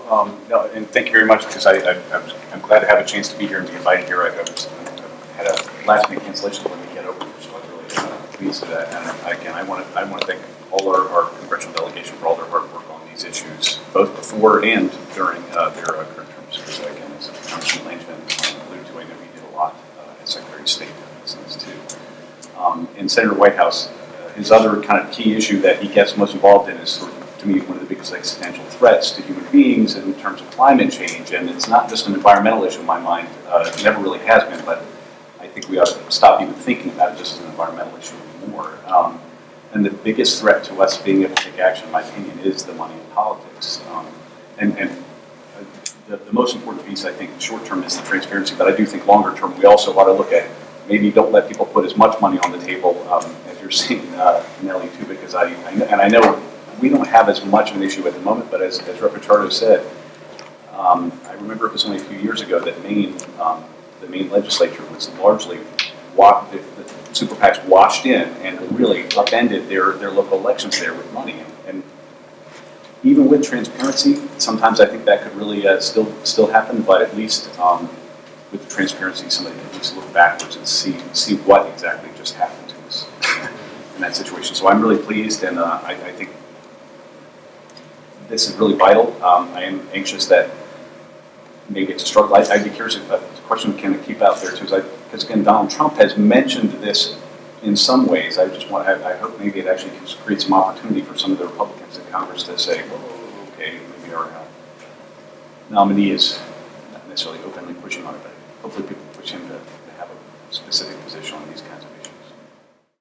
No, and thank you very much, because I'm glad to have a chance to be here and be invited here. I had a last minute cancellation when we get over here, so I was really pleased with that. And again, I want to thank all our congressional delegation for all their hard work on these issues, both before and during their current terms. Because again, as Congressman Langevin alluded to, I know he did a lot as Secretary of State in this sense too. And Senator Whitehouse, his other kind of key issue that he gets most involved in is sort of, to me, one of the biggest existential threats to human beings in terms of climate change. And it's not just an environmental issue in my mind. It never really has been, but I think we ought to stop even thinking about it just as an environmental issue anymore. And the biggest threat to us being able to take action, in my opinion, is the money in politics. The most important piece, I think, short term is the transparency, but I do think longer term, we also ought to look at maybe don't let people put as much money on the table as you're seeing Nelly too, because I know we don't have as much of an issue at the moment, but as Rep. Pichardo said, I remember it was only a few years ago that Maine, the Maine legislature was largely the super PACs washed in and really upended their local elections there with money. And even with transparency, sometimes I think that could really still happen, but at least with the transparency, somebody can at least look backwards and see what exactly just happened to us in that situation. So I'm really pleased, and I think this is really vital. I am anxious that maybe it's a struggle. I'd be curious if the question we can keep out there too, because again, Donald Trump has mentioned this in some ways. I hope maybe it actually can create some opportunity for some of the Republicans in Congress to say, well, okay, maybe our nominee is not necessarily openly pushing on it, but hopefully people push him to have a specific position on these kinds of